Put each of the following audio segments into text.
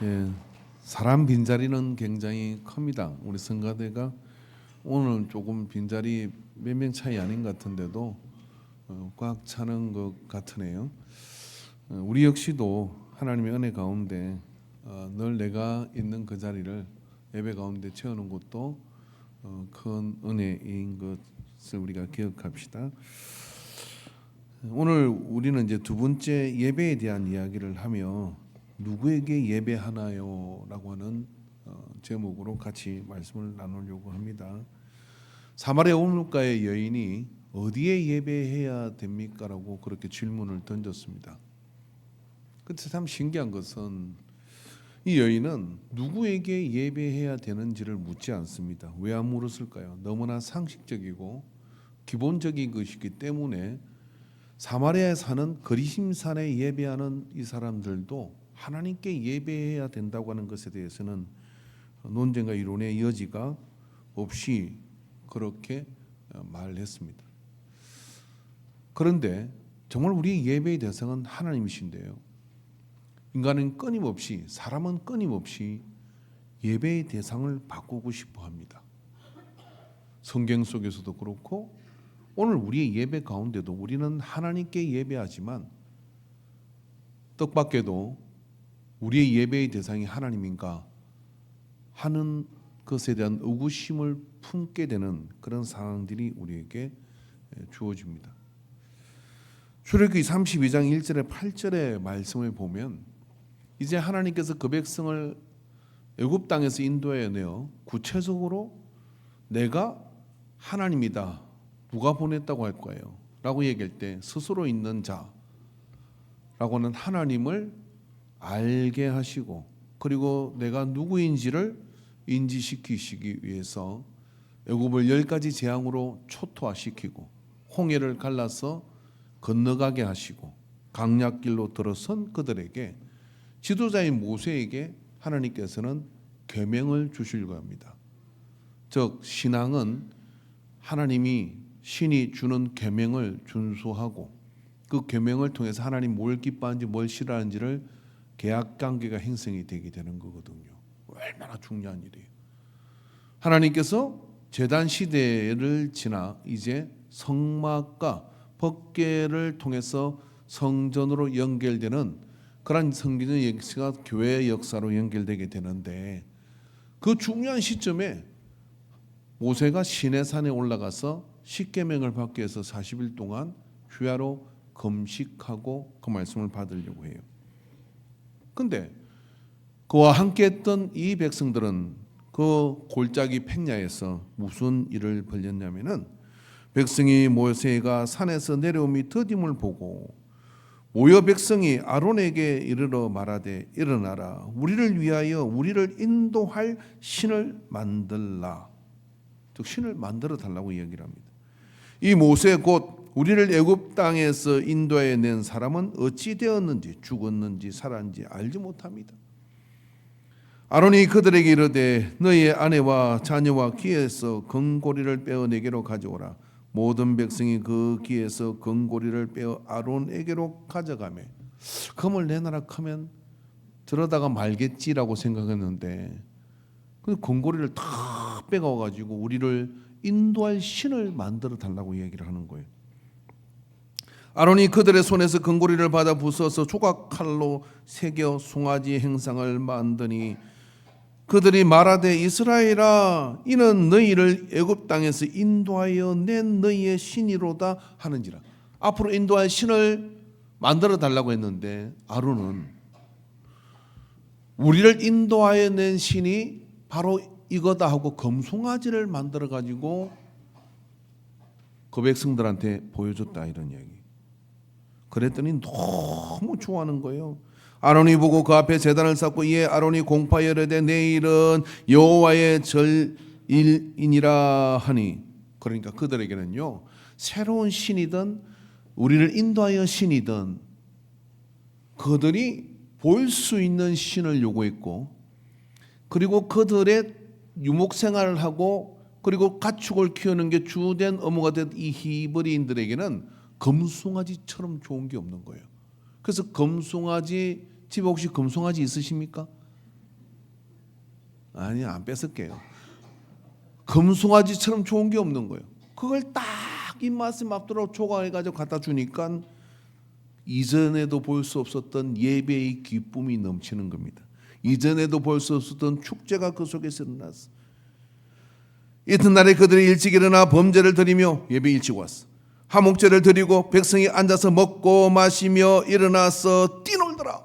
예, 사람 빈자리는 굉장히 큽니다. 우리 성가대가 오늘 조금 빈자리 몇 명 차이 아닌 것 같은데도 꽉 차는 것 같으네요. 우리 역시도 하나님의 은혜 가운데 늘 내가 있는 그 자리를 예배 가운데 채우는 것도 큰 은혜인 것을 우리가 기억합시다. 오늘 우리는 이제 두 번째 예배에 대한 이야기를 하며 누구에게 예배하나요? 라고 하는 제목으로 같이 말씀을 나누려고 합니다. 사마리아 우물가의 여인이 어디에 예배해야 됩니까? 라고 그렇게 질문을 던졌습니다. 그때 참 신기한 것은 이 여인은 누구에게 예배해야 되는지를 묻지 않습니다. 왜 안 물었을까요? 너무나 상식적이고 기본적인 것이기 때문에 사마리아에 사는 거리심산에 예배하는 이 사람들도 하나님께 예배해야 된다고 하는 것에 대해서는 논쟁과 이론의 여지가 없이 그렇게 말했습니다. 그런데 정말 우리의 예배의 대상은 하나님이신데요. 인간은 끊임없이, 사람은 끊임없이 예배의 대상을 바꾸고 싶어 합니다. 성경 속에서도 그렇고 오늘 우리의 예배 가운데도 우리는 하나님께 예배하지만 뜻밖에도 우리의 예배의 대상이 하나님인가 하는 것에 대한 의구심을 품게 되는 그런 상황들이 우리에게 주어집니다. 출애굽기 32장 1절에 8절의 말씀을 보면 이제 하나님께서 그 백성을 애굽 땅에서 인도해 내어 구체적으로 내가 하나님이다. 누가 보냈다고 할 거예요? 라고 얘기할 때 스스로 있는 자라고 하는 하나님을 알게 하시고 그리고 내가 누구인지를 인지시키시기 위해서 애굽을 10가지 재앙으로 초토화시키고 홍해를 갈라서 건너가게 하시고 강약길로 들어선 그들에게 지도자인 모세에게 하나님께서는 계명을 주시려고 합니다. 즉 신앙은 하나님이 신이 주는 계명을 준수하고 그 계명을 통해서 하나님 뭘 기뻐하는지 뭘 싫어하는지를 계약관계가 형성이 되게 되는 거거든요. 얼마나 중요한 일이에요. 하나님께서 제단 시대를 지나 이제 성막과 법궤를 통해서 성전으로 연결되는 그런 성경의 역사가 교회의 역사로 연결되게 되는데 그 중요한 시점에 모세가 시내산에 올라가서 십계명을 받기 위해서 40일 동안 주야로 금식하고 그 말씀을 받으려고 해요. 근데 그와 함께 했던 이 백성들은 그 골짜기 팽야에서 무슨 일을 벌였냐면은 백성이 모세가 산에서 내려옴이 더딤을 보고 모여 백성이 아론에게 이르러 말하되 일어나라 우리를 위하여 우리를 인도할 신을 만들라. 즉 신을 만들어 달라고 이야기를 합니다. 이 모세 곧 우리를 애굽 땅에서 인도해 낸 사람은 어찌 되었는지 죽었는지 살았는지 알지 못합니다. 아론이 그들에게 이르되 너희의 아내와 자녀와 귀에서 금고리를 빼어 내게로 가져오라. 모든 백성이 그 귀에서 금고리를 빼어 아론에게로 가져가매 금을 내놔라 하면 들어다가 말겠지라고 생각했는데 그 금고리를 다 빼가가지고 우리를 인도할 신을 만들어 달라고 이야기를 하는 거예요. 아론이 그들의 손에서 금고리를 받아 부숴서 조각칼로 새겨 송아지 행상을 만드니 그들이 말하되 이스라엘아 이는 너희를 애굽 땅에서 인도하여 낸 너희의 신이로다 하는지라. 앞으로 인도할 신을 만들어 달라고 했는데 아론은 우리를 인도하여 낸 신이 바로 이거다 하고 금송아지를 만들어 가지고 그 백성들한테 보여줬다 이런 얘기. 그랬더니 너무 좋아하는 거예요. 아론이 보고 그 앞에 제단을 쌓고 이에 아론이 공파하여 이르되 내일은 여호와의 절일이니라 하니 그러니까 그들에게는요 새로운 신이든 우리를 인도하여 신이든 그들이 볼 수 있는 신을 요구했고 그리고 그들의 유목생활을 하고 그리고 가축을 키우는 게 주된 업무가 된 이 히브리인들에게는 금송아지처럼 좋은 게 없는 거예요. 그래서 금송아지 집에 혹시 금송아지 있으십니까? 아니, 안 뺏을게요. 금송아지처럼 좋은 게 없는 거예요. 그걸 딱 입맛에 맞도록 조각해가지고 갖다 주니까 이전에도 볼 수 없었던 예배의 기쁨이 넘치는 겁니다. 이전에도 볼 수 없었던 축제가 그 속에서 일어났어. 이튿날에 그들이 일찍 일어나 범제를 드리며, 예배 일찍 왔어, 화목제를 드리고 백성이 앉아서 먹고 마시며 일어나서 뛰놀더라.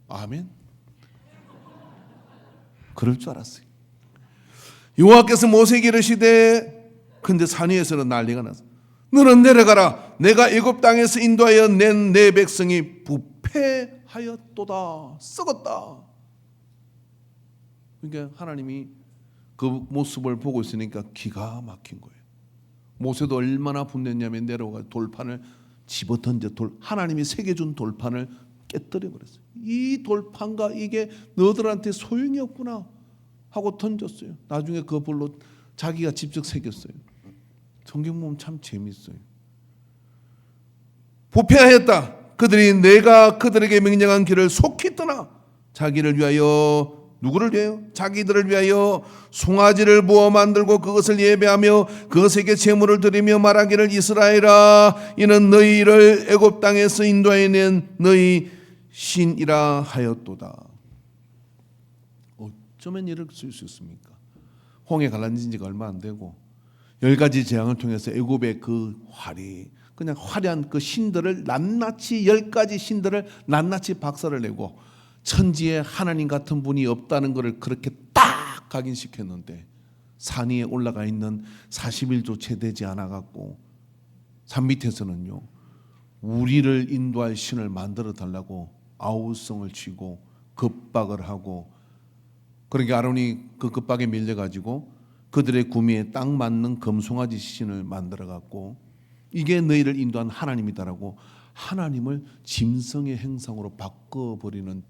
아멘. 그럴 줄 알았어요. 여호와께서 모세에게 이르시되, 근데 산 위에서는 난리가 났어. 너는 내려가라. 내가 애굽 땅에서 인도하여 낸 내 백성이 부패하였도다. 썩었다. 그러니까 하나님이 그 모습을 보고 있으니까 기가 막힌 거예요. 모세도 얼마나 분냈냐면 내려가 돌판을 집어 던져 하나님이 새겨준 돌판을 깨뜨려 버렸어요. 이 돌판과 이게 너들한테 소용이 없구나 하고 던졌어요. 나중에 그 볼로 자기가 직접 새겼어요. 성경 보면 참 재밌어요. 부패하였다. 그들이 내가 그들에게 명령한 길을 속히 떠나 자기를 위하여, 누구를 위하여? 자기들을 위하여 송아지를 부어 만들고 그것을 예배하며 그것에게 제물을 드리며 말하기를, 이스라엘아, 이는 너희를 애굽 땅에서 인도하여 낸 너희 신이라 하였도다. 어쩌면 이럴 수 있습니까? 홍해 갈라진 지가 얼마 안 되고 10가지 재앙을 통해서 애굽의 그 그냥 화려한 그 신들을 낱낱이 10가지 신들을 낱낱이 박살을 내고 천지에 하나님 같은 분이 없다는 것을 그렇게 딱 각인시켰는데, 산 위에 올라가 있는 40일조차 되지 않아 갖고 산 밑에서는요, 우리를 인도할 신을 만들어 달라고 아우성을 치고 급박을 하고, 그러니까 아론이 그 급박에 밀려 가지고 그들의 구미에 딱 맞는 금송아지 신을 만들어 갖고, 이게 너희를 인도한 하나님이다라고 하나님을 짐승의 행상으로 바꿔버리는,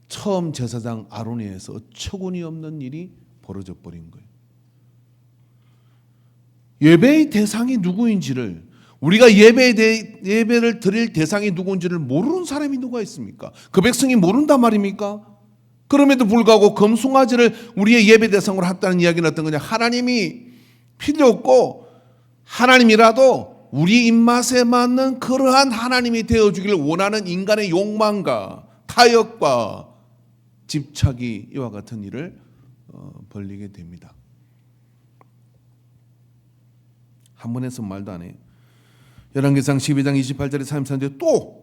처음 제사장 아론에 의해서 어처구니 없는 일이 벌어져 버린 거예요. 예배의 대상이 누구인지를, 우리가 예배를 드릴 대상이 누구인지를 모르는 사람이 누가 있습니까? 그 백성이 모른단 말입니까? 그럼에도 불구하고 금송아지를 우리의 예배 대상으로 했다는 이야기는 어떤 거냐? 하나님이 필요 없고 하나님이라도 우리 입맛에 맞는 그러한 하나님이 되어주기를 원하는 인간의 욕망과 타협과 집착이 이와 같은 일을 벌리게 됩니다. 한 번 해서 말도 안 해요. 열왕기상 12장 28절에 33절에 또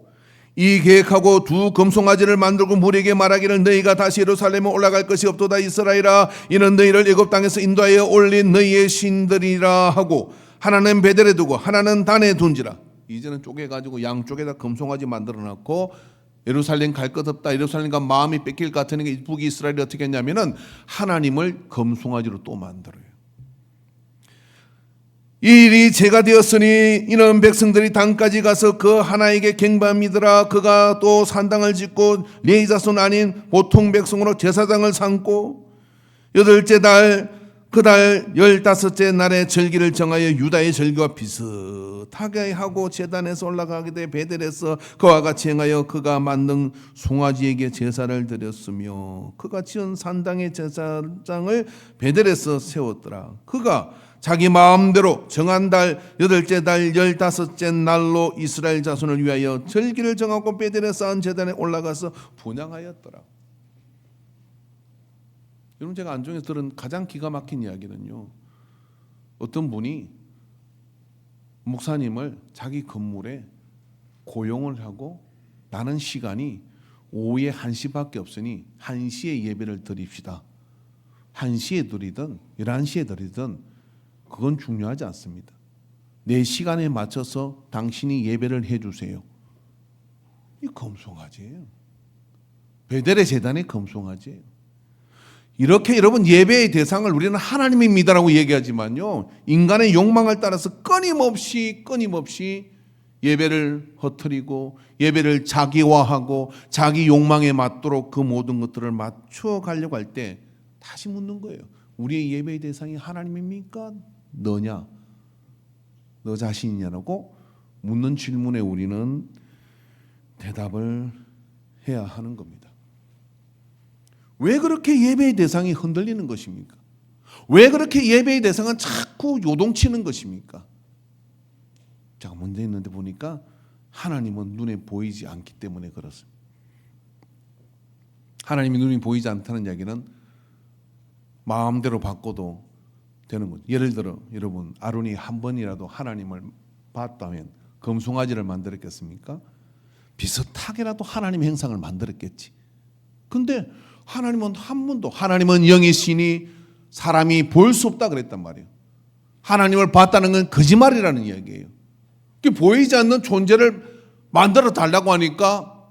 이 계획하고 두 금송아지를 만들고 무리에게 말하기를, 너희가 다시 예루살렘에 올라갈 것이 없도다. 이스라엘아, 이는 너희를 애굽 땅에서 인도하여 올린 너희의 신들이라 하고, 하나는 베델에 두고 하나는 단에 둔지라. 이제는 쪼개가지고 양쪽에다 금송아지 만들어놨고, 예루살렘 갈 것 없다, 예루살렘과 마음이 뺏길 것 같으니까 북이 이스라엘이 어떻게 했냐면은 하나님을 금송아지로 또 만들어요. 이 일이 제가 되었으니 이는 백성들이 단까지 가서 그 하나에게 갱배함이더라. 그가 또 산당을 짓고 레위 자손 아닌 보통 백성으로 제사장을 삼고, 8째 달 그 달 15째 날에 절기를 정하여 유다의 절기와 비슷하게 하고 제단에서 올라가게 돼 베델에서 그와 같이 행하여 그가 만든 송아지에게 제사를 드렸으며, 그가 지은 산당의 제사장을 베델에서 세웠더라. 그가 자기 마음대로 정한 달 8째 달 15째 날로 이스라엘 자손을 위하여 절기를 정하고 베델에 쌓은 제단에 올라가서 분향하였더라. 여러분, 제가 안중에서 들은 가장 기가 막힌 이야기는요, 어떤 분이 목사님을 자기 건물에 고용을 하고, 나는 시간이 오후에 1시밖에 없으니 1시에 예배를 드립시다. 1시에 드리든 11시에 드리든 그건 중요하지 않습니다. 내 시간에 맞춰서 당신이 예배를 해주세요. 이 금송아지예요. 베델의 제단의 금송아지예요. 이렇게 여러분, 예배의 대상을 우리는 하나님입니다라고 얘기하지만요, 인간의 욕망을 따라서 끊임없이 예배를 허트리고 예배를 자기화하고 자기 욕망에 맞도록 그 모든 것들을 맞춰 가려고 할 때 다시 묻는 거예요. 우리의 예배의 대상이 하나님입니까? 너냐? 너 자신이냐라고 묻는 질문에 우리는 대답을 해야 하는 겁니다. 왜 그렇게 예배의 대상이 흔들리는 것입니까? 왜 그렇게 예배의 대상은 자꾸 요동치는 것입니까? 제가 문제 있는데 보니까 하나님은 눈에 보이지 않기 때문에 그렇습니다. 하나님이 눈이 보이지 않다는 이야기는 마음대로 바꿔도 되는 거죠. 예를 들어 여러분, 아론이 한 번이라도 하나님을 봤다면 금송아지를 만들었겠습니까? 비슷하게라도 하나님의 형상을 만들었겠지. 근데 하나님은 한 번도, 하나님은 영이시니 사람이 볼 수 없다 그랬단 말이에요. 하나님을 봤다는 건 거짓말이라는 이야기예요. 보이지 않는 존재를 만들어 달라고 하니까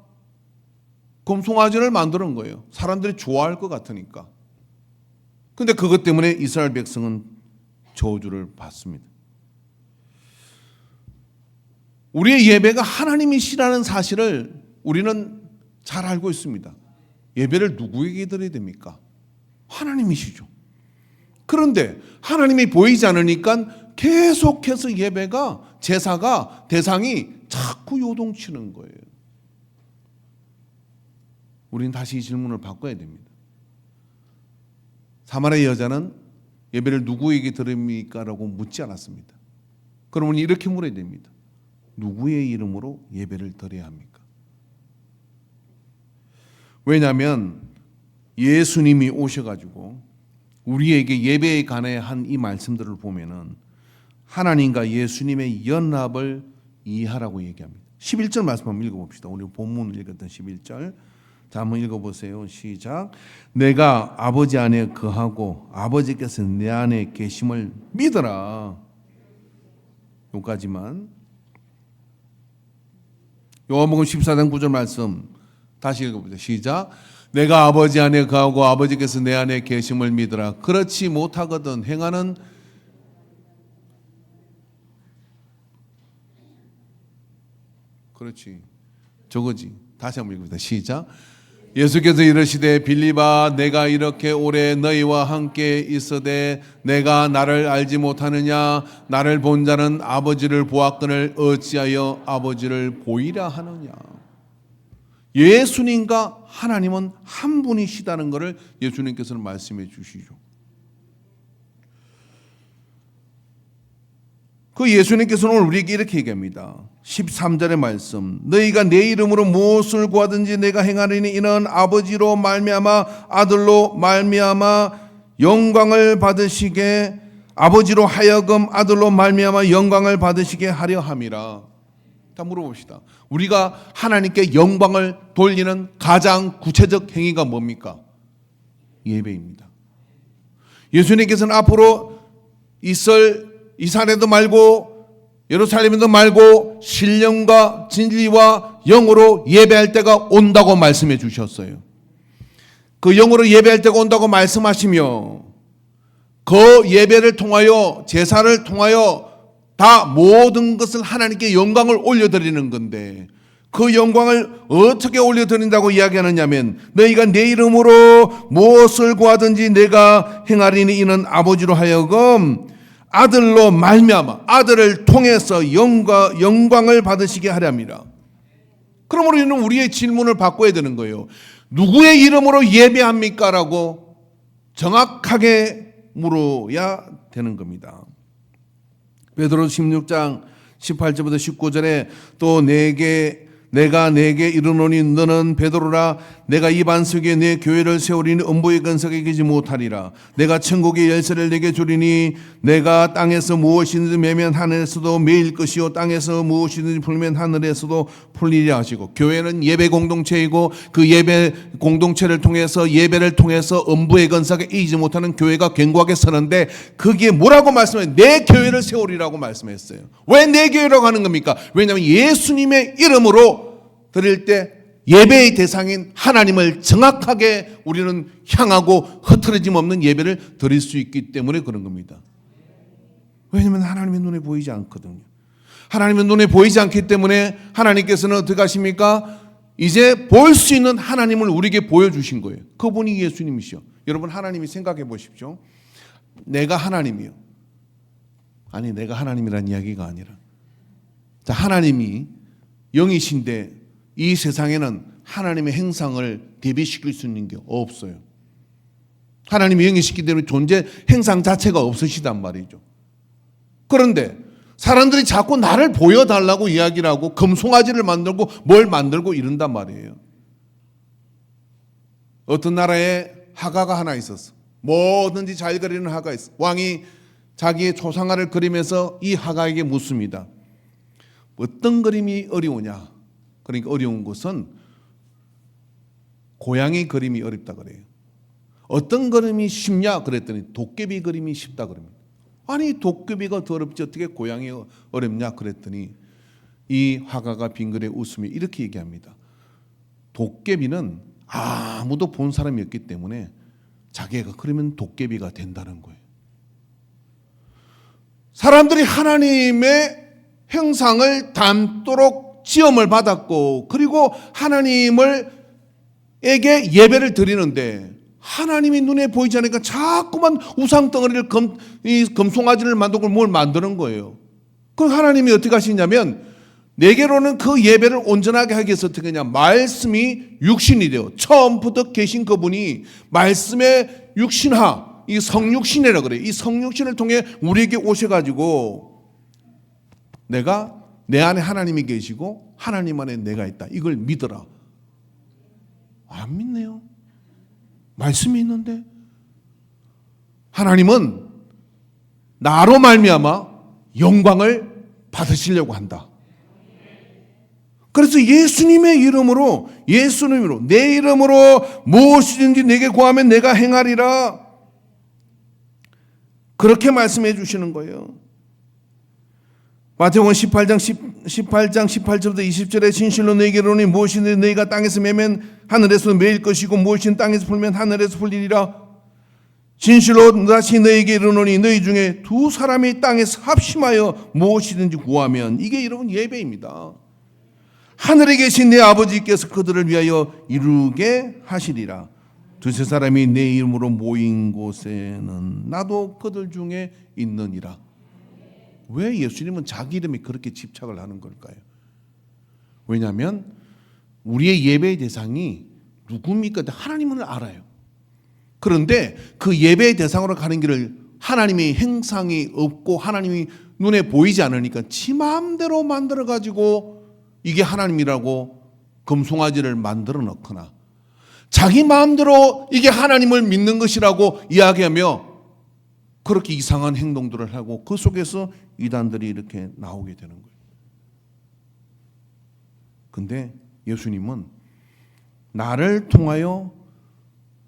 금송아지를 만드는 거예요. 사람들이 좋아할 것 같으니까. 근데 그것 때문에 이스라엘 백성은 저주를 받습니다. 우리의 예배가 하나님이시라는 사실을 우리는 잘 알고 있습니다. 예배를 누구에게 드려야 됩니까? 하나님이시죠. 그런데 하나님이 보이지 않으니까 계속해서 예배가, 제사가, 대상이 자꾸 요동치는 거예요. 우리는 다시 이 질문을 바꿔야 됩니다. 사마리아 여자는 예배를 누구에게 드립니까? 라고 묻지 않았습니다. 그러면 이렇게 물어야 됩니다. 누구의 이름으로 예배를 드려야 합니까? 왜냐하면 예수님이 오셔가지고 우리에게 예배에 관해 한 이 말씀들을 보면은 하나님과 예수님의 연합을 이해하라고 얘기합니다. 11절 말씀 한번 읽어봅시다. 우리 본문 읽었던 11절. 자, 한번 읽어보세요. 시작. 내가 아버지 안에 거하고 아버지께서 내 안에 계심을 믿어라. 여기까지만. 요한복음 14장 9절 말씀 다시 읽어보세요. 시작. 내가 아버지 안에 거하고 아버지께서 내 안에 계심을 믿어라. 그렇지 못하거든 행하는 그렇지 저거지. 다시 한번 읽어봅시다. 시작. 예수께서 이르시되 빌립아 내가 이렇게 오래 너희와 함께 있어되 내가 나를 알지 못하느냐? 나를 본 자는 아버지를 보았거늘 어찌하여 아버지를 보이라 하느냐? 예수님과 하나님은 한 분이시다는 것을 예수님께서는 말씀해 주시죠. 그 예수님께서는 오늘 우리에게 이렇게 얘기합니다. 13절의 말씀. 너희가 내 이름으로 무엇을 구하든지 내가 행하리니 이는 아버지로 말미암아 아들로 말미암아 영광을 받으시게 아버지로 하여금 아들로 말미암아 영광을 받으시게 하려 함이라. 다 물어봅시다. 우리가 하나님께 영광을 돌리는 가장 구체적 행위가 뭡니까? 예배입니다. 예수님께서는 앞으로 있을 이스라엘도 말고 예루살렘도 말고 신령과 진리와 영으로 예배할 때가 온다고 말씀해 주셨어요. 그 영으로 예배할 때가 온다고 말씀하시며 그 예배를 통하여 제사를 통하여 다 모든 것을 하나님께 영광을 올려드리는 건데 그 영광을 어떻게 올려드린다고 이야기하느냐면 너희가 내 이름으로 무엇을 구하든지 내가 행하리니 이는 아버지로 하여금 아들로 말미암아 아들을 통해서 영광을 받으시게 하렵니다. 그러므로 우리는 우리의 질문을 바꿔야 되는 거예요. 누구의 이름으로 예배합니까? 라고 정확하게 물어야 되는 겁니다. 베드로 16장 18절부터 19절에 또 내가 내게 이르노니 너는 베드로라 내가 이 반석에 내 교회를 세우리니 음부의 근석에 이기지 못하리라. 내가 천국의 열쇠를 내게 주리니 내가 땅에서 무엇이든지 매면 하늘에서도 매일 것이요 땅에서 무엇이든지 풀면 하늘에서도 풀리리라 하시고 교회는 예배 공동체이고 그 예배 공동체를 통해서 예배를 통해서 음부의 근석에 이기지 못하는 교회가 견고하게 서는데 그게 뭐라고 말씀해요? 내 교회를 세우리라고 말씀했어요. 왜 내 교회라고 하는 겁니까? 왜냐하면 예수님의 이름으로 드릴 때 예배의 대상인 하나님을 정확하게 우리는 향하고 흐트러짐 없는 예배를 드릴 수 있기 때문에 그런 겁니다. 왜냐하면 하나님의 눈에 보이지 않거든요. 하나님의 눈에 보이지 않기 때문에 하나님께서는 어떻게 하십니까? 이제 볼 수 있는 하나님을 우리에게 보여주신 거예요. 그분이 예수님이시죠. 여러분 하나님이 생각해 보십시오. 내가 하나님이요. 아니 내가 하나님이란 이야기가 아니라 자 하나님이 영이신데 이 세상에는 하나님의 행상을 대비시킬 수 있는 게 없어요. 하나님이 영이시기 때문에 존재 행상 자체가 없으시단 말이죠. 그런데 사람들이 자꾸 나를 보여달라고 이야기를 하고 금송아지를 만들고 뭘 만들고 이런단 말이에요. 어떤 나라에 화가가 하나 있었어. 뭐든지 잘 그리는 화가 있어. 왕이 자기의 초상화를 그리면서 이 화가에게 묻습니다. 어떤 그림이 어려우냐? 그러니까 어려운 것은 고양이 그림이 어렵다 그래요. 어떤 그림이 쉽냐? 그랬더니 도깨비 그림이 쉽다 그럽니다. 아니 도깨비가 더 어렵지 어떻게 고양이 어렵냐? 그랬더니 이 화가가 빙그레 웃으며 이렇게 얘기합니다. 도깨비는 아무도 본 사람이 없기 때문에 자기가 그러면 도깨비가 된다는 거예요. 사람들이 하나님의 형상을 닮도록 지음을 받았고 그리고 하나님에게 예배를 드리는데 하나님이 눈에 보이지 않으니까 자꾸만 우상덩어리를 금송아지를 만들고 뭘 만드는 거예요. 그럼 하나님이 어떻게 하시냐면 내게로는 그 예배를 온전하게 하기 위해서 어떻게 하냐. 말씀이 육신이 되어 처음부터 계신 그분이 말씀의 육신화, 이 성육신이라 그래요. 이 성육신을 통해 우리에게 오셔가지고 내가 내 안에 하나님이 계시고 하나님 안에 내가 있다. 이걸 믿어라. 안 믿네요. 말씀이 있는데 하나님은 나로 말미암아 영광을 받으시려고 한다. 그래서 예수님의 이름으로 내 이름으로 무엇이든지 내게 구하면 내가 행하리라. 그렇게 말씀해 주시는 거예요. 마태복음 18장 18절부터 20절에 진실로 너희에게 이르노니 무엇이든지 너희가 땅에서 매면 하늘에서 매일 것이고 무엇이든 땅에서 풀면 하늘에서 풀리리라. 진실로 다시 너희에게 이르노니 너희 중에 두 사람이 땅에서 합심하여 무엇이든지 구하면 이게 여러분 예배입니다. 하늘에 계신 내 아버지께서 그들을 위하여 이루게 하시리라. 두세 사람이 내 이름으로 모인 곳에는 나도 그들 중에 있느니라. 왜 예수님은 자기 이름에 그렇게 집착을 하는 걸까요? 왜냐하면 우리의 예배의 대상이 누굽니까? 하나님을 알아요. 그런데 그 예배의 대상으로 가는 길을 하나님의 행상이 없고 하나님이 눈에 보이지 않으니까 지 마음대로 만들어가지고 이게 하나님이라고 금송아지를 만들어 놓거나 자기 마음대로 이게 하나님을 믿는 것이라고 이야기하며 그렇게 이상한 행동들을 하고 그 속에서 이단들이 이렇게 나오게 되는 거예요. 근데 예수님은 나를 통하여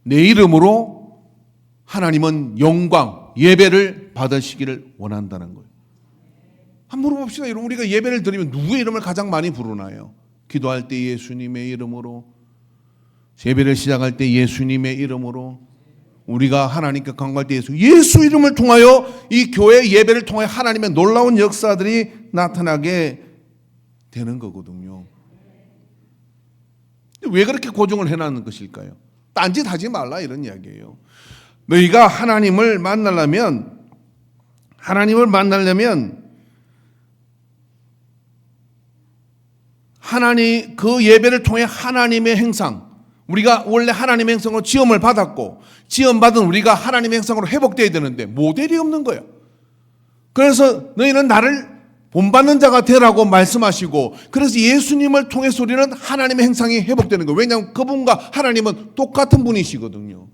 내 이름으로 하나님은 영광, 예배를 받으시기를 원한다는 거예요. 한번 물어봅시다. 여러분, 우리가 예배를 드리면 누구의 이름을 가장 많이 부르나요? 기도할 때 예수님의 이름으로, 예배를 시작할 때 예수님의 이름으로, 우리가 하나님께 간구할 때 예수 이름을 통하여 이 교회 예배를 통하여 하나님의 놀라운 역사들이 나타나게 되는 거거든요. 왜 그렇게 고정을 해놨는 것일까요? 딴짓하지 말라 이런 이야기예요. 너희가 하나님을 만나려면 하나님 그 예배를 통해 하나님의 행상, 우리가 원래 하나님의 행성으로 지음을 받았고 지음받은 우리가 하나님의 행성으로 회복되어야 되는데 모델이 없는 거예요. 그래서 너희는 나를 본받는 자가 되라고 말씀하시고 그래서 예수님을 통해서 우리는 하나님의 행상이 회복되는 거예요. 왜냐하면 그분과 하나님은 똑같은 분이시거든요.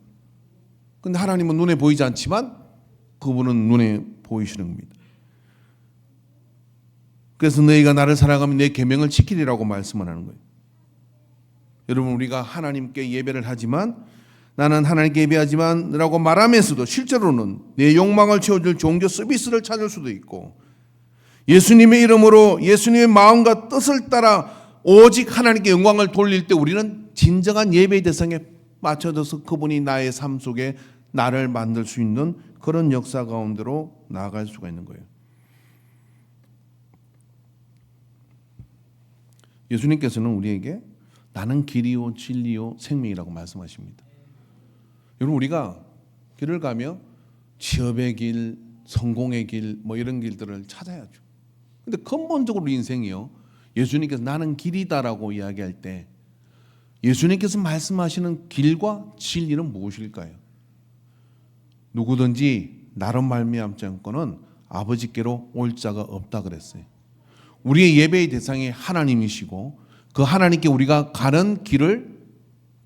그런데 하나님은 눈에 보이지 않지만 그분은 눈에 보이시는 겁니다. 그래서 너희가 나를 사랑하면 내 계명을 지키리라고 말씀을 하는 거예요. 여러분, 우리가 하나님께 예배를 하지만 나는 하나님께 예배하지만 라고 말하면서도 실제로는 내 욕망을 채워줄 종교 서비스를 찾을 수도 있고 예수님의 이름으로 예수님의 마음과 뜻을 따라 오직 하나님께 영광을 돌릴 때 우리는 진정한 예배의 대상에 맞춰져서 그분이 나의 삶 속에 나를 만들 수 있는 그런 역사 가운데로 나아갈 수가 있는 거예요. 예수님께서는 우리에게 나는 길이요 진리요 생명이라고 말씀하십니다. 여러분, 우리가 길을 가며 취업의 길, 성공의 길, 뭐 이런 길들을 찾아야죠. 근데 근본적으로 우리 인생이요, 예수님께서 나는 길이다라고 이야기할 때 예수님께서 말씀하시는 길과 진리는 무엇일까요? 누구든지 나로 말미암지 않고는 아버지께로 올 자가 없다 그랬어요. 우리의 예배의 대상이 하나님이시고 그 하나님께 우리가 가는 길을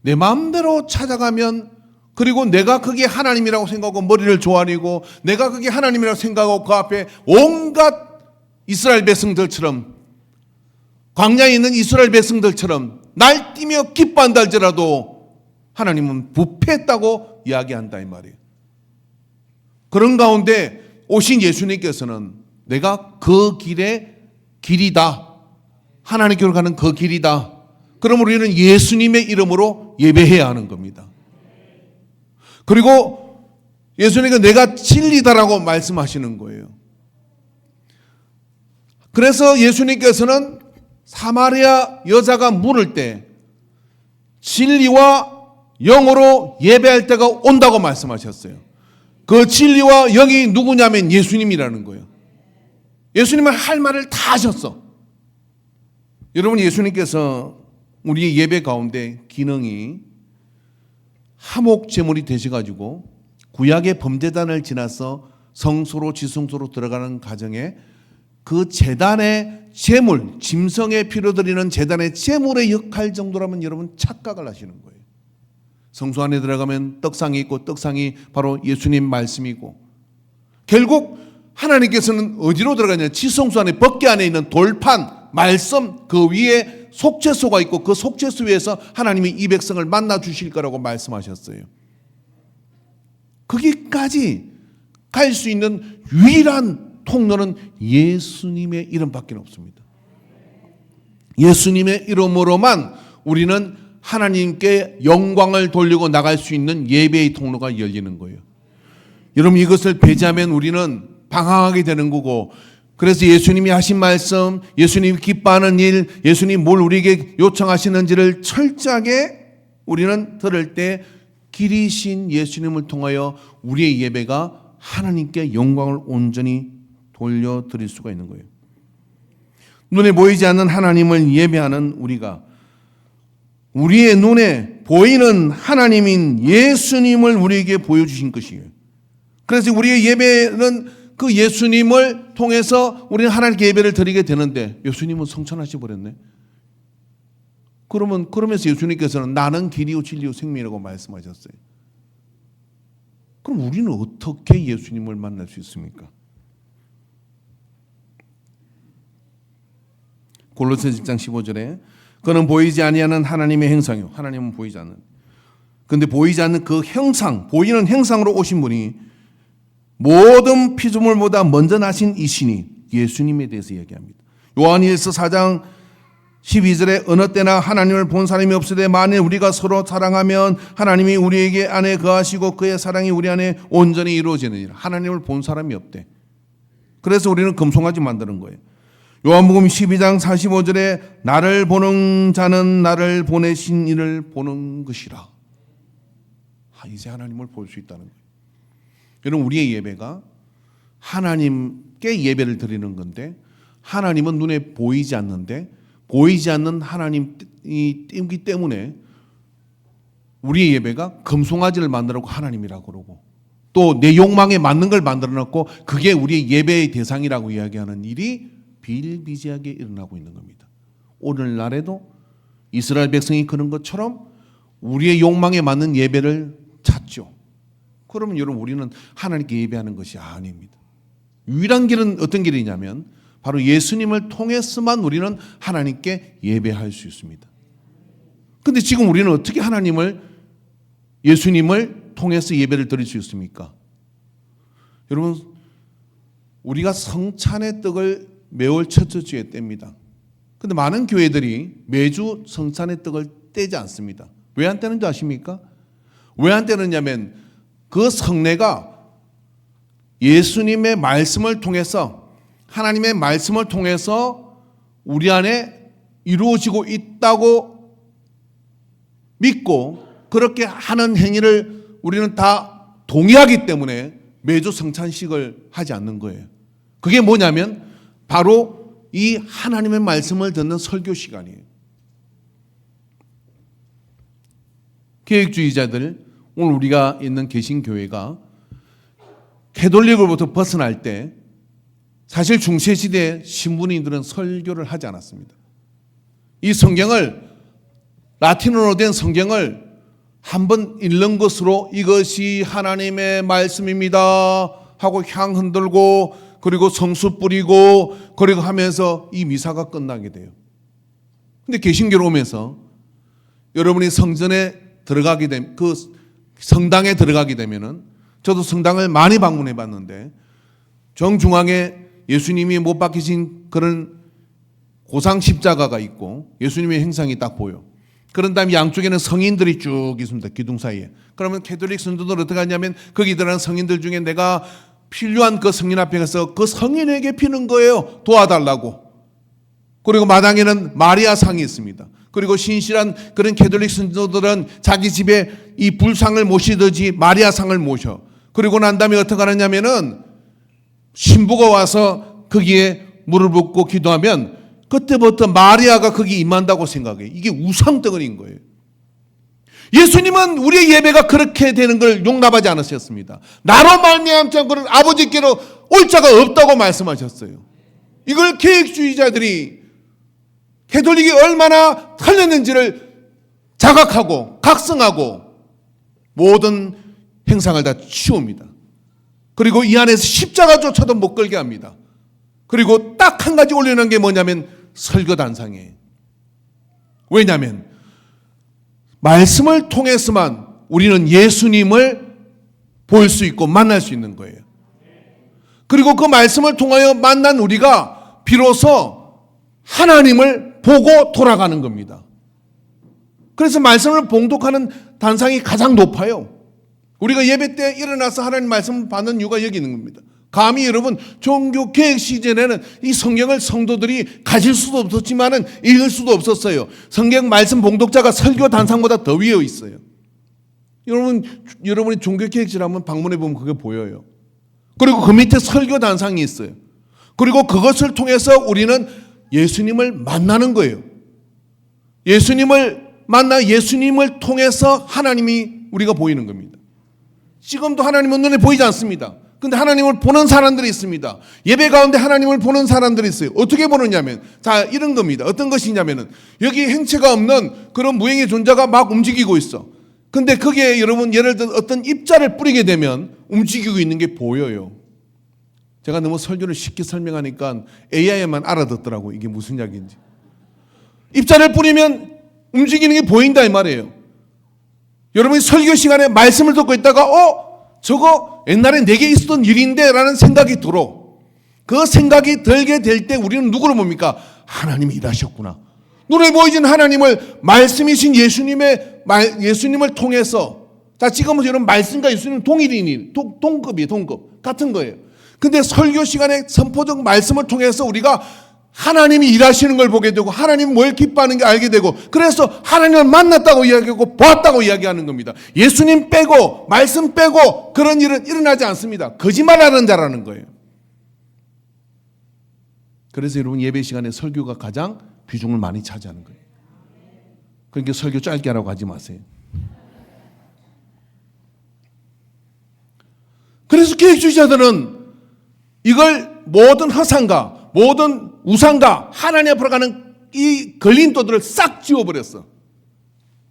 내 마음대로 찾아가면, 그리고 내가 그게 하나님이라고 생각하고 머리를 조아리고 내가 그게 하나님이라고 생각하고 그 앞에 온갖 이스라엘 백성들처럼, 광야에 있는 이스라엘 백성들처럼 날뛰며 기뻐한다 할지라도 하나님은 부패했다고 이야기한다 이 말이에요. 그런 가운데 오신 예수님께서는 내가 그 길의 길이다, 하나님께로 가는 그 길이다. 그럼 우리는 예수님의 이름으로 예배해야 하는 겁니다. 그리고 예수님께서 내가 진리다라고 말씀하시는 거예요. 그래서 예수님께서는 사마리아 여자가 물을 때 진리와 영으로 예배할 때가 온다고 말씀하셨어요. 그 진리와 영이 누구냐면 예수님이라는 거예요. 예수님은 할 말을 다 하셨어. 여러분, 예수님께서 우리의 예배 가운데 기능이 화목 제물이 되셔가지고 구약의 범제단을 지나서 성소로 지성소로 들어가는 과정에 그 제단의 제물, 짐승에 피로 드리는 제단의 제물의 역할 정도라면 여러분 착각을 하시는 거예요. 성소 안에 들어가면 떡상이 있고 떡상이 바로 예수님 말씀이고, 결국 하나님께서는 어디로 들어가냐, 지성소 안에 법궤 안에 있는 돌판 말씀 그 위에 속죄소가 있고 그 속죄소 위에서 하나님이 이 백성을 만나 주실 거라고 말씀하셨어요. 거기까지 갈 수 있는 유일한 통로는 예수님의 이름밖에 없습니다. 예수님의 이름으로만 우리는 하나님께 영광을 돌리고 나갈 수 있는 예배의 통로가 열리는 거예요. 여러분, 이것을 배제하면 우리는 방황하게 되는 거고, 그래서 예수님이 하신 말씀, 예수님이 기뻐하는 일, 예수님이 뭘 우리에게 요청하시는지를 철저하게 우리는 들을 때 길이신 예수님을 통하여 우리의 예배가 하나님께 영광을 온전히 돌려드릴 수가 있는 거예요. 눈에 보이지 않는 하나님을 예배하는 우리가 우리의 눈에 보이는 하나님인 예수님을 우리에게 보여주신 것이에요. 그래서 우리의 예배는 그 예수님을 통해서 우리는 하나님께 예배를 드리게 되는데, 예수님은 성천하셔 버렸네. 그러면서 예수님께서는 나는 길이요 진리요 생명이라고 말씀하셨어요. 그럼 우리는 어떻게 예수님을 만날 수 있습니까? 골로새서 1장 15절에 그는 보이지 아니하는 하나님의 형상이요, 하나님은 보이지 않는, 그런데 보이지 않는 그 형상, 보이는 형상으로 오신 분이 모든 피조물보다 먼저 나신 이신이 예수님에 대해서 얘기합니다. 요한일서 4장 12절에 어느 때나 하나님을 본 사람이 없으되 만일 우리가 서로 사랑하면 하나님이 우리에게 안에 거하시고 그의 사랑이 우리 안에 온전히 이루어지느니라. 하나님을 본 사람이 없대. 그래서 우리는 금송아지 만드는 거예요. 요한복음 12장 45절에 나를 보는 자는 나를 보내신 이를 보는 것이라. 이제 하나님을 볼 수 있다는 거예요. 여러분, 우리의 예배가 하나님께 예배를 드리는 건데, 하나님은 눈에 보이지 않는데 보이지 않는 하나님이기 때문에 우리의 예배가 금송아지를 만들고 하나님이라고 그러고, 또 내 욕망에 맞는 걸 만들어 놓고 그게 우리의 예배의 대상이라고 이야기하는 일이 비일비재하게 일어나고 있는 겁니다. 오늘날에도 이스라엘 백성이 그런 것처럼 우리의 욕망에 맞는 예배를 찾죠. 그러면 여러분, 우리는 하나님께 예배하는 것이 아닙니다. 유일한 길은 어떤 길이냐면 바로 예수님을 통해서만 우리는 하나님께 예배할 수 있습니다. 그런데 지금 우리는 어떻게 예수님을 통해서 예배를 드릴 수 있습니까? 여러분, 우리가 성찬의 떡을 매월 첫째 주에 뗍니다. 그런데 많은 교회들이 매주 성찬의 떡을 떼지 않습니다. 왜 안 떼는지 아십니까? 왜 안 떼느냐면 그 성례가 예수님의 말씀을 통해서, 하나님의 말씀을 통해서 우리 안에 이루어지고 있다고 믿고 그렇게 하는 행위를 우리는 다 동의하기 때문에 매주 성찬식을 하지 않는 거예요. 그게 뭐냐면 바로 이 하나님의 말씀을 듣는 설교 시간이에요. 계획주의자들, 오늘 우리가 있는 개신교회가 캐톨릭으로부터 벗어날 때 사실 중세시대 신분인들은 설교를 하지 않았습니다. 이 성경을, 라틴어로 된 성경을 한번 읽는 것으로 이것이 하나님의 말씀입니다 하고 향 흔들고 그리고 성수 뿌리고 그리고 하면서 이 미사가 끝나게 돼요. 근데 개신교로 오면서 여러분이 성전에 들어가게 되면, 그 성당에 들어가게 되면은, 저도 성당을 많이 방문해 봤는데 정중앙에 예수님이 못 박히신 그런 고상 십자가가 있고 예수님의 형상이 딱 보여. 그런 다음에 양쪽에는 성인들이 쭉 있습니다. 기둥 사이에. 그러면 캐톨릭 성도들 어떻게 하냐면 거기 들어간 성인들 중에 내가 필요한 그 성인 앞에 가서 그 성인에게 피는 거예요. 도와달라고. 그리고 마당에는 마리아 상이 있습니다. 그리고 신실한 그런 캐톨릭 성도들은 자기 집에 이 불상을 모시듯이 마리아 상을 모셔. 그리고 난 다음에 어떻게 하느냐면은 신부가 와서 거기에 물을 붓고 기도하면 그때부터 마리아가 거기 임한다고 생각해요. 이게 우상덩어리인 거예요. 예수님은 우리의 예배가 그렇게 되는 걸 용납하지 않으셨습니다. 나로 말미암지 않고는 아버지께로 올 자가 없다고 말씀하셨어요. 이걸 계획주의자들이 캐톨릭이 얼마나 틀렸는지를 자각하고 각성하고 모든 행상을 다 치웁니다. 그리고 이 안에서 십자가조차도 못 걸게 합니다. 그리고 딱 한 가지 올리는 게 뭐냐면 설교단상이에요. 왜냐하면 말씀을 통해서만 우리는 예수님을 볼 수 있고 만날 수 있는 거예요. 그리고 그 말씀을 통하여 만난 우리가 비로소 하나님을 보고 돌아가는 겁니다. 그래서 말씀을 봉독하는 단상이 가장 높아요. 우리가 예배 때 일어나서 하나님 말씀을 받는 이유가 여기 있는 겁니다. 감히 여러분 종교 개혁 시즌에는 이 성경을 성도들이 가질 수도 없었지만은 읽을 수도 없었어요. 성경 말씀 봉독자가 설교 단상보다 더 위에 있어요. 여러분이 종교 개혁실 한번 방문해 보면 그게 보여요. 그리고 그 밑에 설교 단상이 있어요. 그리고 그것을 통해서 우리는 예수님을 만나는 거예요. 예수님을 만나 예수님을 통해서 하나님이 우리가 보이는 겁니다. 지금도 하나님은 눈에 보이지 않습니다. 근데 하나님을 보는 사람들이 있습니다. 예배 가운데 하나님을 보는 사람들이 있어요. 어떻게 보느냐면, 자, 이런 겁니다. 어떤 것이냐면은, 여기 행체가 없는 그런 무형의 존재가 막 움직이고 있어. 근데 거기에 여러분, 예를 들어 어떤 입자를 뿌리게 되면 움직이고 있는 게 보여요. 제가 너무 설교를 쉽게 설명하니까 AI만 알아듣더라고. 이게 무슨 이야기인지. 입자를 뿌리면 움직이는 게 보인다 이 말이에요. 여러분이 설교 시간에 말씀을 듣고 있다가 저거 옛날에 내게 있었던 일인데 라는 생각이 들어. 그 생각이 들게 될 때 우리는 누구를 봅니까? 하나님이 일하셨구나. 눈에 보이진 하나님을 말씀이신 예수님을 통해서, 자, 지금은 여러분 말씀과 예수님은 동일인이 동급이에요. 동급 같은 거예요. 근데 설교 시간에 선포적 말씀을 통해서 우리가 하나님이 일하시는 걸 보게 되고 하나님이 뭘 기뻐하는 게 알게 되고, 그래서 하나님을 만났다고 이야기하고 보았다고 이야기하는 겁니다. 예수님 빼고 말씀 빼고 그런 일은 일어나지 않습니다. 거짓말하는 자라는 거예요. 그래서 여러분 예배 시간에 설교가 가장 비중을 많이 차지하는 거예요. 그러니까 설교 짧게 하라고 하지 마세요. 그래서 계획주의자들은 이걸 모든 허상과 모든 우상과 하나님 앞으로 가는 이 걸림돌들을 싹 지워버렸어.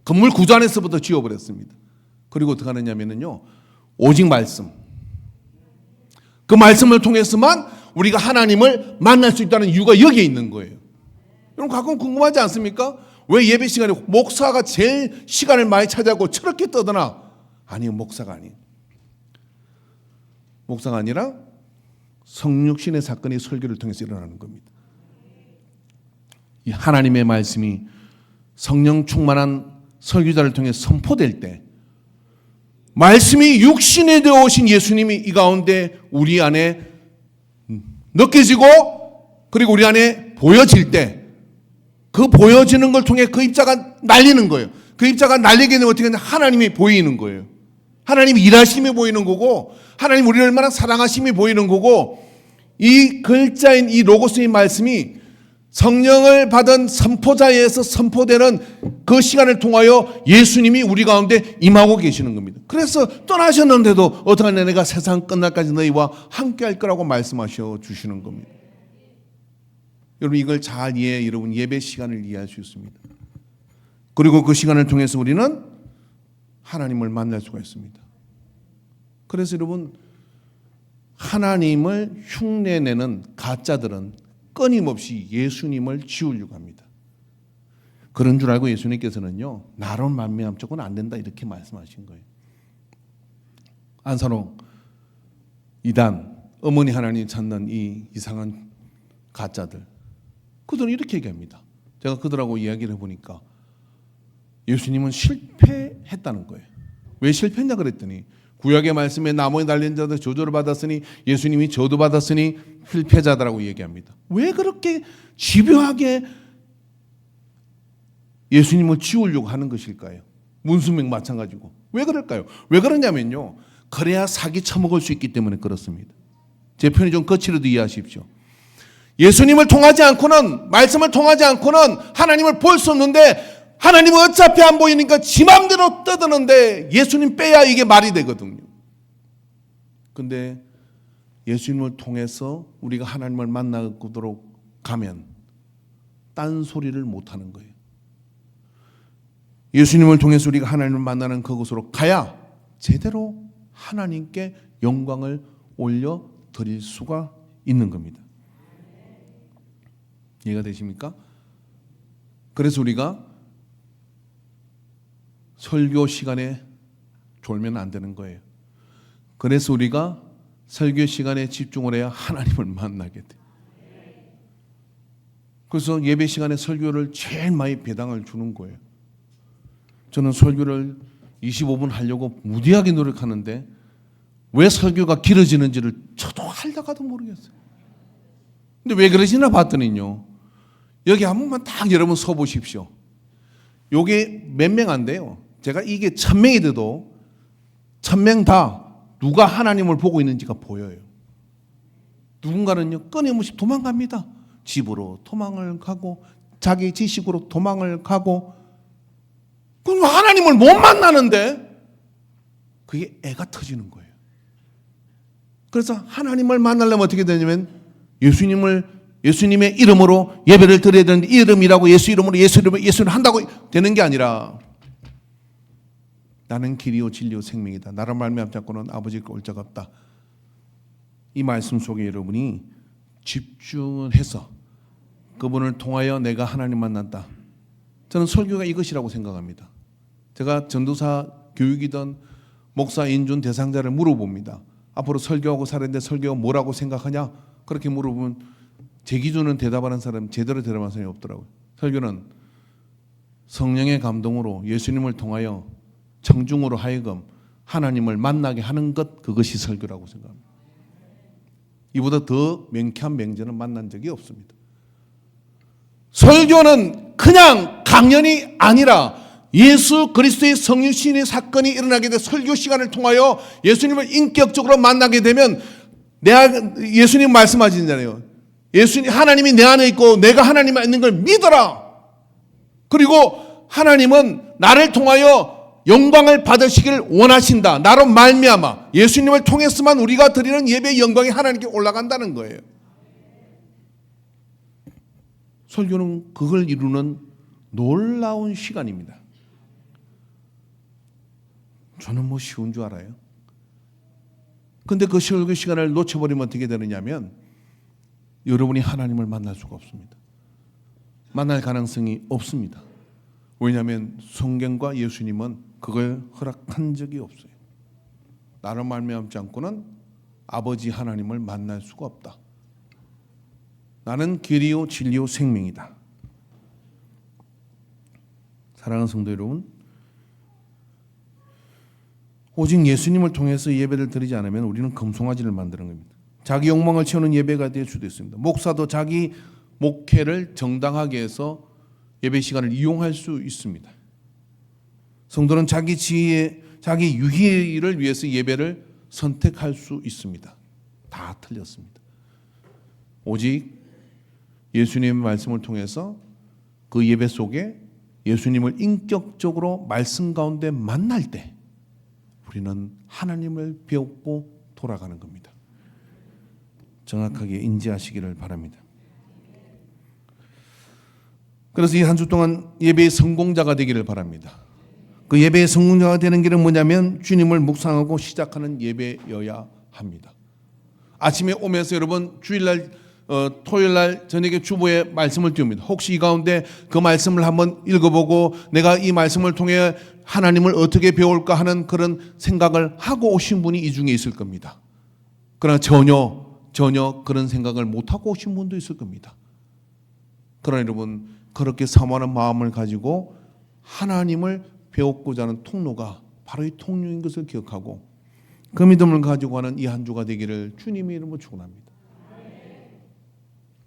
건물 구조 안에서부터 지워버렸습니다. 그리고 어떻게 하느냐면요, 오직 말씀. 그 말씀을 통해서만 우리가 하나님을 만날 수 있다는 이유가 여기에 있는 거예요. 여러분 가끔 궁금하지 않습니까? 왜 예배 시간에 목사가 제일 시간을 많이 차지하고 저렇게 떠드나? 아니요, 목사가 아니에요. 목사가 아니라 성육신의 사건이 설교를 통해서 일어나는 겁니다. 이 하나님의 말씀이 성령 충만한 설교자를 통해 선포될 때, 말씀이 육신에 되어 오신 예수님이 이 가운데 우리 안에 느껴지고 그리고 우리 안에 보여질 때, 그 보여지는 걸 통해 그 입자가 날리는 거예요. 그 입자가 날리게 되면 어떻게 하냐, 하나님이 보이는 거예요. 하나님이 일하심이 보이는 거고, 하나님 우리를 얼마나 사랑하심이 보이는 거고, 이 글자인 이 로고스의 말씀이 성령을 받은 선포자에서 선포되는 그 시간을 통하여 예수님이 우리 가운데 임하고 계시는 겁니다. 그래서 떠나셨는데도 어떡하냐, 내가 세상 끝날까지 너희와 함께 할 거라고 말씀하셔 주시는 겁니다. 여러분, 이걸 잘 여러분 예배 시간을 이해할 수 있습니다. 그리고 그 시간을 통해서 우리는 하나님을 만날 수가 있습니다. 그래서 여러분, 하나님을 흉내내는 가짜들은 끊임없이 예수님을 지우려고 합니다. 그런 줄 알고 예수님께서는요, 나로 말미암 조건 안 된다 이렇게 말씀하신 거예요. 안사로 이단, 어머니 하나님 찾는 이 이상한 가짜들, 그들은 이렇게 얘기합니다. 제가 그들하고 이야기를 해보니까 예수님은 실패했다는 거예요. 왜 실패했냐 그랬더니 구약의 말씀에 나무에 달린 자들 저주를 받았으니 예수님이 저도 받았으니 실패자다라고 얘기합니다. 왜 그렇게 집요하게 예수님을 지우려고 하는 것일까요? 문수명 마찬가지고. 왜 그럴까요? 왜 그러냐면요, 그래야 사기 쳐먹을 수 있기 때문에 그렇습니다. 제 표현이 좀 거칠어도 이해하십시오. 예수님을 통하지 않고는, 말씀을 통하지 않고는 하나님을 볼 수 없는데, 하나님은 어차피 안 보이니까 지 맘대로 떠드는데 예수님 빼야 이게 말이 되거든요. 근데 예수님을 통해서 우리가 하나님을 만나도록 가면 딴소리를 못하는 거예요. 예수님을 통해서 우리가 하나님을 만나는 그곳으로 가야 제대로 하나님께 영광을 올려드릴 수가 있는 겁니다. 이해가 되십니까? 그래서 우리가 설교 시간에 졸면 안 되는 거예요. 그래서 우리가 설교 시간에 집중을 해야 하나님을 만나게 돼. 그래서 예배 시간에 설교를 제일 많이 배당을 주는 거예요. 저는 설교를 25분 하려고 무디하게 노력하는데 왜 설교가 길어지는지를 저도 하다가도 모르겠어요. 근데 왜 그러시나 봤더니요, 여기 한 번만 딱 여러분 서 보십시오. 요게 몇 명 안 돼요. 제가 이게 1000명이 돼도 1000명 다 누가 하나님을 보고 있는지가 보여요. 누군가는요, 끊임없이 도망갑니다. 집으로 도망을 가고 자기 지식으로 도망을 가고. 그럼 하나님을 못 만나는데 그게 애가 터지는 거예요. 그래서 하나님을 만나려면 어떻게 되냐면 예수님의 이름으로 예배를 드려야 되는데, 이 이름이라고 예수 이름으로 예수를 한다고 되는 게 아니라, 나는 길이요 진리요 생명이다. 나를 말미암지 않고는 아버지께 올 자가 없다. 이 말씀 속에 여러분이 집중을 해서 그분을 통하여 내가 하나님 만났다. 저는 설교가 이것이라고 생각합니다. 제가 전도사 교육이든 목사 인준 대상자를 물어봅니다. 앞으로 설교하고 살았는데 설교가 뭐라고 생각하냐? 그렇게 물어보면 제 기준은 대답하는 사람, 제대로 대답하는 사람이 없더라고요. 설교는 성령의 감동으로 예수님을 통하여 청중으로 하여금 하나님을 만나게 하는 것, 그것이 설교라고 생각합니다. 이보다 더 명쾌한 명제는 만난 적이 없습니다. 설교는 그냥 강연이 아니라 예수 그리스도의 성육신의 사건이 일어나게 돼 설교 시간을 통하여 예수님을 인격적으로 만나게 되면, 예수님 말씀하시잖아요. 하나님이 내 안에 있고 내가 하나님 안에 있는 걸 믿어라. 그리고 하나님은 나를 통하여 영광을 받으시길 원하신다. 나로 말미암아 예수님을 통해서만 우리가 드리는 예배의 영광이 하나님께 올라간다는 거예요. 설교는 그걸 이루는 놀라운 시간입니다. 저는 뭐 쉬운 줄 알아요. 근데 그 설교 시간을 놓쳐버리면 어떻게 되느냐면 여러분이 하나님을 만날 수가 없습니다. 만날 가능성이 없습니다. 왜냐하면 성경과 예수님은 그걸 허락한 적이 없어요. 나를 말미암지 않고는 아버지 하나님을 만날 수가 없다. 나는 길이요 진리요 생명이다. 사랑하는 성도 여러분, 오직 예수님을 통해서 예배를 드리지 않으면 우리는 금송아지를 만드는 겁니다. 자기 욕망을 채우는 예배가 될 수도 있습니다. 목사도 자기 목회를 정당하게 해서 예배 시간을 이용할 수 있습니다. 성도는 자기 지혜, 자기 유희를 위해서 예배를 선택할 수 있습니다. 다 틀렸습니다. 오직 예수님의 말씀을 통해서 그 예배 속에 예수님을 인격적으로 말씀 가운데 만날 때 우리는 하나님을 배우고 돌아가는 겁니다. 정확하게 인지하시기를 바랍니다. 그래서 이 한 주 동안 예배의 성공자가 되기를 바랍니다. 그 예배의 성공자가 되는 길은 뭐냐면 주님을 묵상하고 시작하는 예배여야 합니다. 아침에 오면서 여러분 주일날 토요일날 저녁에 주보에 말씀을 띄웁니다. 혹시 이 가운데 그 말씀을 한번 읽어보고 내가 이 말씀을 통해 하나님을 어떻게 배울까 하는 그런 생각을 하고 오신 분이 이 중에 있을 겁니다. 그러나 전혀 그런 생각을 못하고 오신 분도 있을 겁니다. 그러나 여러분 그렇게 사모하는 마음을 가지고 하나님을 배우고자 하는 통로가 바로 이 통로인 것을 기억하고 그 믿음을 가지고 하는 이 한 주가 되기를 주님의 이름으로 축원합니다.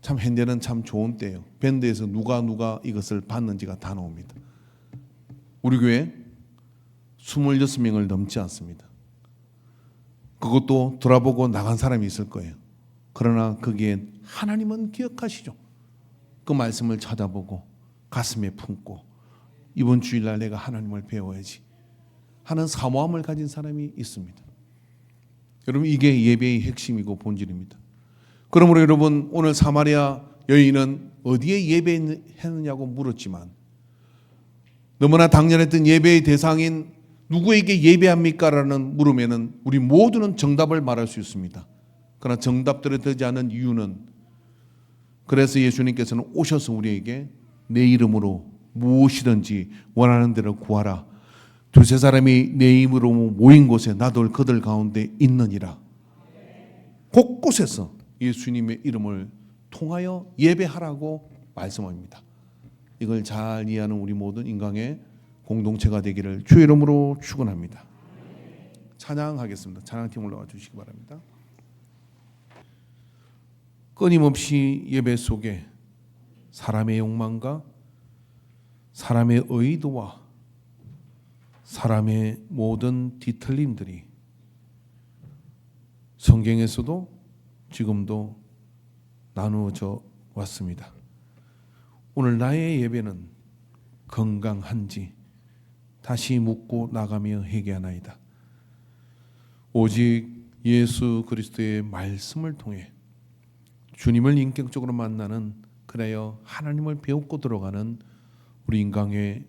참 현대는 참 좋은 때예요. 밴드에서 누가 이것을 받는지가 다 나옵니다. 우리 교회 26명을 넘지 않습니다. 그것도 돌아보고 나간 사람이 있을 거예요. 그러나 거기에 하나님은 기억하시죠. 그 말씀을 찾아보고 가슴에 품고 이번 주일날 내가 하나님을 배워야지 하는 사모함을 가진 사람이 있습니다. 여러분 이게 예배의 핵심이고 본질입니다. 그러므로 여러분 오늘 사마리아 여인은 어디에 예배했느냐고 물었지만 너무나 당연했던 예배의 대상인 누구에게 예배합니까? 라는 물으면은 우리 모두는 정답을 말할 수 있습니다. 그러나 정답대로 되지 않은 이유는 그래서 예수님께서는 오셔서 우리에게 내 이름으로 무엇이든지 원하는 대로 구하라. 두세 사람이 내 이름으로 모인 곳에 나도 그들 가운데 있느니라. 곳곳에서 예수님의 이름을 통하여 예배하라고 말씀합니다. 이걸 잘 이해하는 우리 모든 인간의 공동체가 되기를 주의 이름으로 축원합니다. 찬양하겠습니다. 찬양팀 올라와 주시기 바랍니다. 끊임없이 예배 속에 사람의 욕망과 사람의 의도와 사람의 모든 뒤틀림들이 성경에서도 지금도 나누어져 왔습니다. 오늘 나의 예배는 건강한지 다시 묻고 나가며 회개하나이다. 오직 예수 그리스도의 말씀을 통해 주님을 인격적으로 만나는 그래야 하나님을 배우고 들어가는 우리 인간의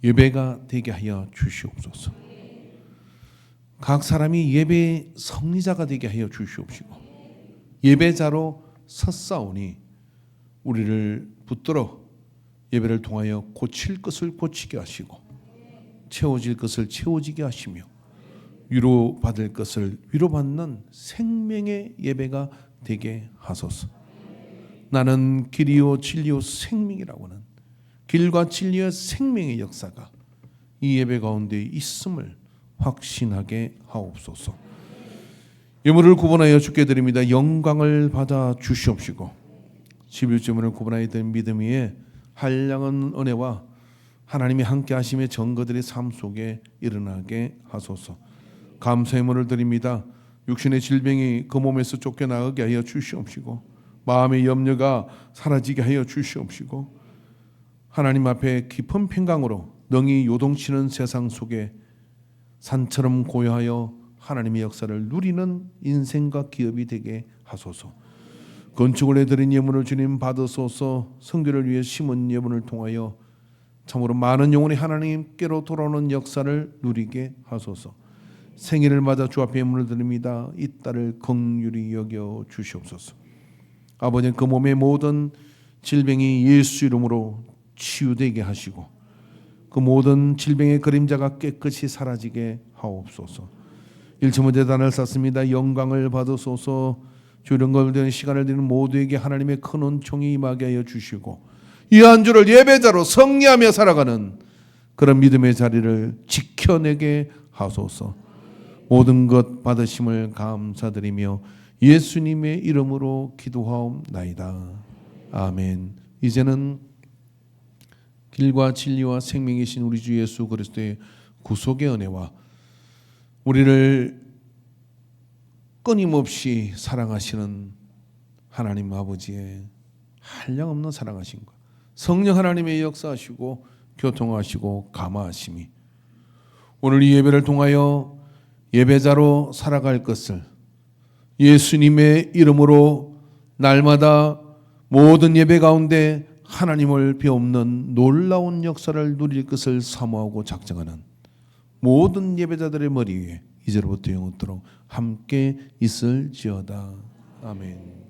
예배가 되게 하여 주시옵소서. 각 사람이 예배의 성리자가 되게 하여 주시옵시고 예배자로 섰사오니 우리를 붙들어 예배를 통하여 고칠 것을 고치게 하시고 채워질 것을 채워지게 하시며 위로받을 것을 위로받는 생명의 예배가 되게 하소서. 나는 길이요 진리요 생명이라고 하는 길과 진리와 생명의 역사가 이 예배 가운데 있음을 확신하게 하옵소서. 예물을 구분하여 주께 드립니다. 영광을 받아 주시옵시고 11조문을 구분하여 드린 믿음 위에 한량한 은혜와 하나님이 함께 하심의 증거들의 삶 속에 일어나게 하소서. 감사의 예물을 드립니다. 육신의 질병이 그 몸에서 쫓겨나가게 하여 주시옵시고 마음의 염려가 사라지게 하여 주시옵시고 하나님 앞에 깊은 평강으로 능히 요동치는 세상 속에 산처럼 고요하여 하나님의 역사를 누리는 인생과 기업이 되게 하소서. 건축을 해드린 예물을 주님 받으소서. 성교를 위해 심은 예물을 통하여 참으로 많은 영혼이 하나님께로 돌아오는 역사를 누리게 하소서. 생일을 맞아 주 앞에 예물을 드립니다. 이 딸을 긍휼히 여겨 주시옵소서. 아버지 그 몸의 모든 질병이 예수 이름으로 치유되게 하시고 그 모든 질병의 그림자가 깨끗이 사라지게 하옵소서. 일체문 대단을 쌓습니다. 영광을 받으소서. 주는 걸 드는 시간을 드리는 모두에게 하나님의 큰 은총이 임하게 하여 주시고 이 한 주를 예배자로 승리하며 살아가는 그런 믿음의 자리를 지켜내게 하소서. 모든 것 받으심을 감사드리며 예수님의 이름으로 기도하옵나이다. 아멘. 이제는 길과 진리와 생명이신 우리 주 예수 그리스도의 구속의 은혜와 우리를 끊임없이 사랑하시는 하나님 아버지의 한량없는 사랑하신 것, 성령 하나님의 역사하시고 교통하시고 감화하심이 오늘 이 예배를 통하여 예배자로 살아갈 것을 예수님의 이름으로 날마다 모든 예배 가운데 하나님을 비옵는 놀라운 역사를 누릴 것을 사모하고 작정하는 모든 예배자들의 머리 위에 이제로부터 영원토록 함께 있을지어다. 아멘.